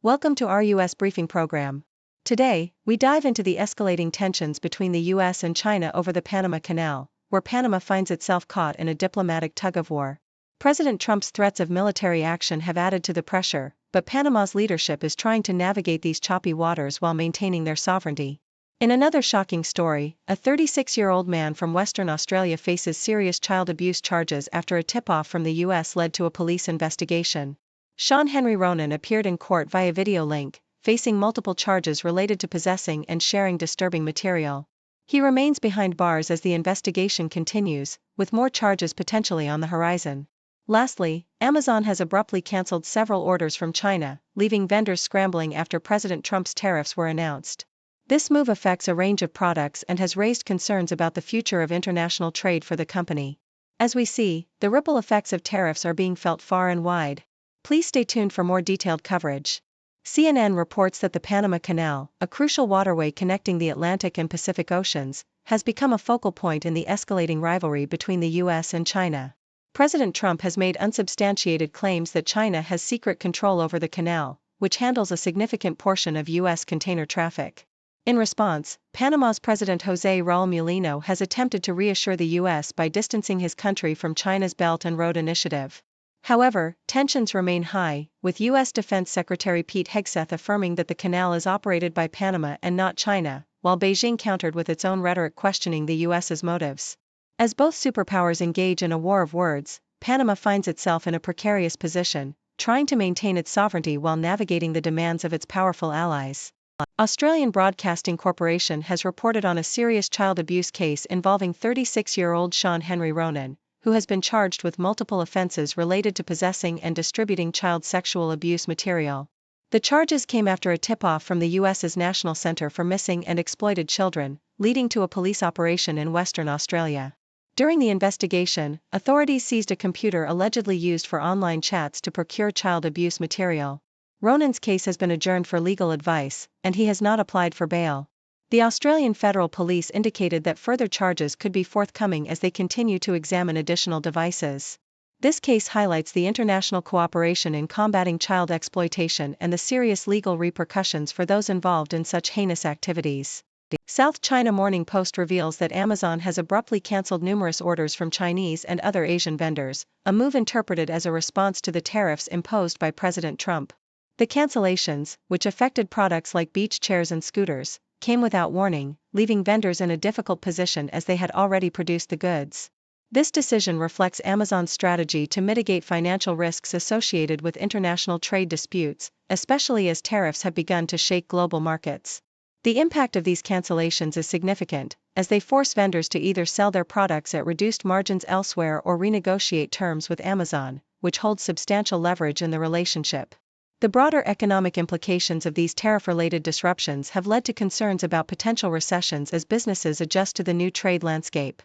Welcome to our U.S. briefing program. Today, we dive into the escalating tensions between the U.S. and China over the Panama Canal, where Panama finds itself caught in a diplomatic tug-of-war. President Trump's threats of military action have added to the pressure, but Panama's leadership is trying to navigate these choppy waters while maintaining their sovereignty. In another shocking story, a 36-year-old man from Western Australia faces serious child abuse charges after a tip-off from the U.S. led to a police investigation. Shaun Henry Ronan appeared in court via video link, facing multiple charges related to possessing and sharing disturbing material. He remains behind bars as the investigation continues, with more charges potentially on the horizon. Lastly, Amazon has abruptly cancelled several orders from China, leaving vendors scrambling after President Trump's tariffs were announced. This move affects a range of products and has raised concerns about the future of international trade for the company. As we see, the ripple effects of tariffs are being felt far and wide. Please stay tuned for more detailed coverage. CNN reports that the Panama Canal, a crucial waterway connecting the Atlantic and Pacific Oceans, has become a focal point in the escalating rivalry between the U.S. and China. President Trump has made unsubstantiated claims that China has secret control over the canal, which handles a significant portion of U.S. container traffic. In response, Panama's President José Raúl Mulino has attempted to reassure the U.S. by distancing his country from China's Belt and Road Initiative. However, tensions remain high, with U.S. Defense Secretary Pete Hegseth affirming that the canal is operated by Panama and not China, while Beijing countered with its own rhetoric questioning the U.S.'s motives. As both superpowers engage in a war of words, Panama finds itself in a precarious position, trying to maintain its sovereignty while navigating the demands of its powerful allies. Australian Broadcasting Corporation has reported on a serious child abuse case involving 36-year-old Shaun Henry Ronan, who has been charged with multiple offenses related to possessing and distributing child sexual abuse material. The charges came after a tip-off from the U.S.'s National Center for Missing and Exploited Children, leading to a police operation in Western Australia. During the investigation, authorities seized a computer allegedly used for online chats to procure child abuse material. Ronan's case has been adjourned for legal advice, and he has not applied for bail. The Australian Federal Police indicated that further charges could be forthcoming as they continue to examine additional devices. This case highlights the international cooperation in combating child exploitation and the serious legal repercussions for those involved in such heinous activities. South China Morning Post reveals that Amazon has abruptly cancelled numerous orders from Chinese and other Asian vendors, a move interpreted as a response to the tariffs imposed by President Trump. The cancellations, which affected products like beach chairs and scooters, came without warning, leaving vendors in a difficult position as they had already produced the goods. This decision reflects Amazon's strategy to mitigate financial risks associated with international trade disputes, especially as tariffs have begun to shake global markets. The impact of these cancellations is significant, as they force vendors to either sell their products at reduced margins elsewhere or renegotiate terms with Amazon, which holds substantial leverage in the relationship. The broader economic implications of these tariff-related disruptions have led to concerns about potential recessions as businesses adjust to the new trade landscape.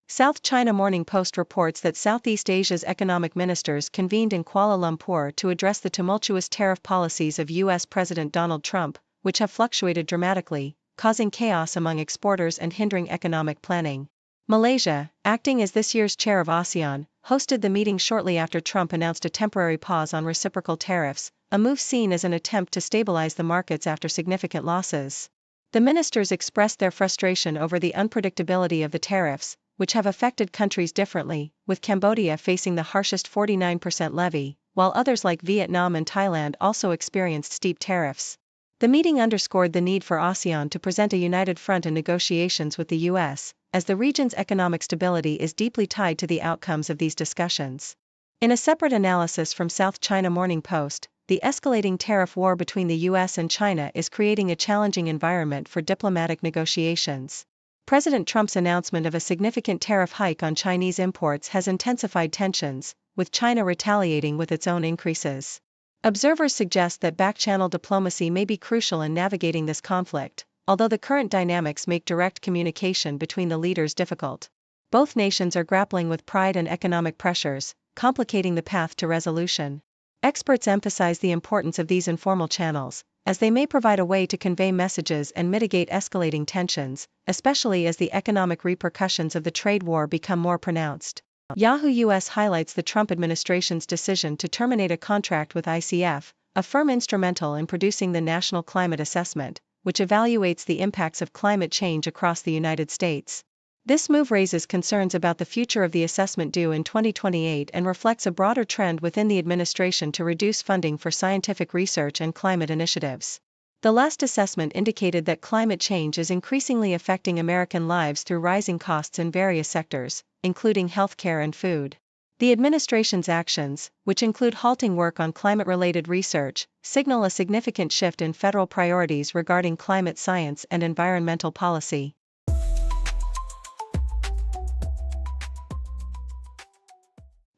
South China Morning Post reports that Southeast Asia's economic ministers convened in Kuala Lumpur to address the tumultuous tariff policies of U.S. President Donald Trump, which have fluctuated dramatically, causing chaos among exporters and hindering economic planning. Malaysia, acting as this year's chair of ASEAN, hosted the meeting shortly after Trump announced a temporary pause on reciprocal tariffs, a move seen as an attempt to stabilize the markets after significant losses. The ministers expressed their frustration over the unpredictability of the tariffs, which have affected countries differently, with Cambodia facing the harshest 49% levy, while others like Vietnam and Thailand also experienced steep tariffs. The meeting underscored the need for ASEAN to present a united front in negotiations with the U.S., as the region's economic stability is deeply tied to the outcomes of these discussions. In a separate analysis from South China Morning Post, the escalating tariff war between the U.S. and China is creating a challenging environment for diplomatic negotiations. President Trump's announcement of a significant tariff hike on Chinese imports has intensified tensions, with China retaliating with its own increases. Observers suggest that back-channel diplomacy may be crucial in navigating this conflict, although the current dynamics make direct communication between the leaders difficult. Both nations are grappling with pride and economic pressures, complicating the path to resolution. Experts emphasize the importance of these informal channels, as they may provide a way to convey messages and mitigate escalating tensions, especially as the economic repercussions of the trade war become more pronounced. Yahoo US highlights the Trump administration's decision to terminate a contract with ICF, a firm instrumental in producing the National Climate Assessment, which evaluates the impacts of climate change across the United States. This move raises concerns about the future of the assessment due in 2028 and reflects a broader trend within the administration to reduce funding for scientific research and climate initiatives. The last assessment indicated that climate change is increasingly affecting American lives through rising costs in various sectors, including healthcare and food. The administration's actions, which include halting work on climate-related research, signal a significant shift in federal priorities regarding climate science and environmental policy.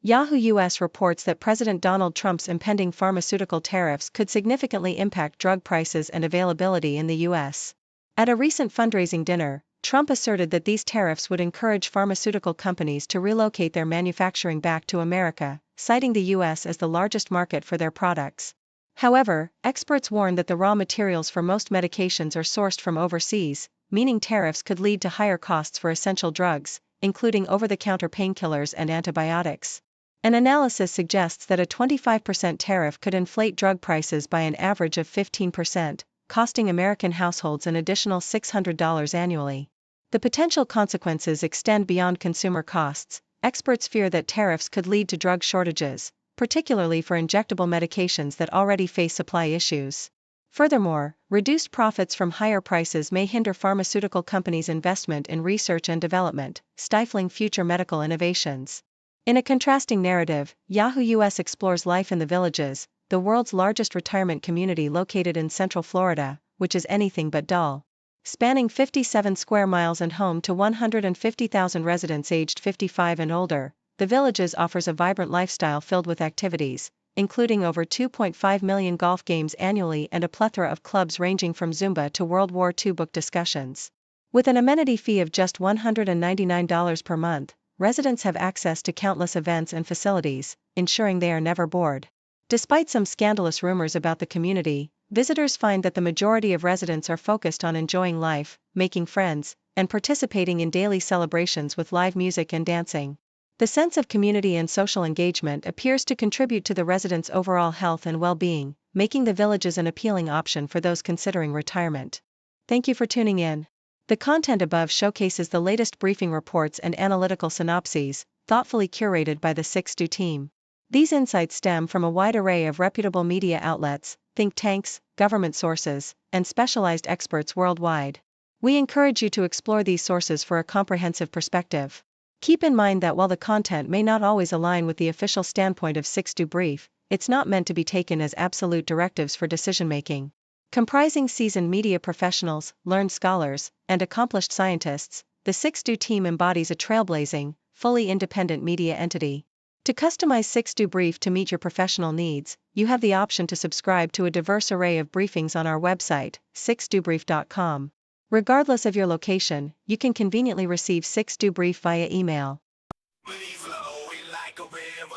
Yahoo US reports that President Donald Trump's impending pharmaceutical tariffs could significantly impact drug prices and availability in the US. At a recent fundraising dinner, Trump asserted that these tariffs would encourage pharmaceutical companies to relocate their manufacturing back to America, citing the US as the largest market for their products. However, experts warn that the raw materials for most medications are sourced from overseas, meaning tariffs could lead to higher costs for essential drugs, including over-the-counter painkillers and antibiotics. An analysis suggests that a 25% tariff could inflate drug prices by an average of 15%, costing American households an additional $600 annually. The potential consequences extend beyond consumer costs. Experts fear that tariffs could lead to drug shortages, particularly for injectable medications that already face supply issues. Furthermore, reduced profits from higher prices may hinder pharmaceutical companies' investment in research and development, stifling future medical innovations. In a contrasting narrative, Yahoo US explores life in the Villages, the world's largest retirement community located in Central Florida, which is anything but dull. Spanning 57 square miles and home to 150,000 residents aged 55 and older, the Villages offers a vibrant lifestyle filled with activities, including over 2.5 million golf games annually and a plethora of clubs ranging from Zumba to World War II book discussions. With an amenity fee of just $199 per month, residents have access to countless events and facilities, ensuring they are never bored. Despite some scandalous rumors about the community, visitors find that the majority of residents are focused on enjoying life, making friends, and participating in daily celebrations with live music and dancing. The sense of community and social engagement appears to contribute to the residents' overall health and well-being, making the Villages an appealing option for those considering retirement. Thank you for tuning in. The content above showcases the latest briefing reports and analytical synopses, thoughtfully curated by the 6Do team. These insights stem from a wide array of reputable media outlets, think tanks, government sources, and specialized experts worldwide. We encourage you to explore these sources for a comprehensive perspective. Keep in mind that while the content may not always align with the official standpoint of 6Do Brief, it's not meant to be taken as absolute directives for decision-making. Comprising seasoned media professionals, learned scholars, and accomplished scientists, the 6Do team embodies a trailblazing, fully independent media entity. To customize 6Do Brief to meet your professional needs, you have the option to subscribe to a diverse array of briefings on our website, 6dobrief.com. Regardless of your location, you can conveniently receive 6Do Brief via email.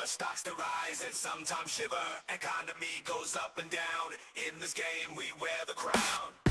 Stocks to rise and sometimes shiver. Economy goes up and down. In this game we wear the crown.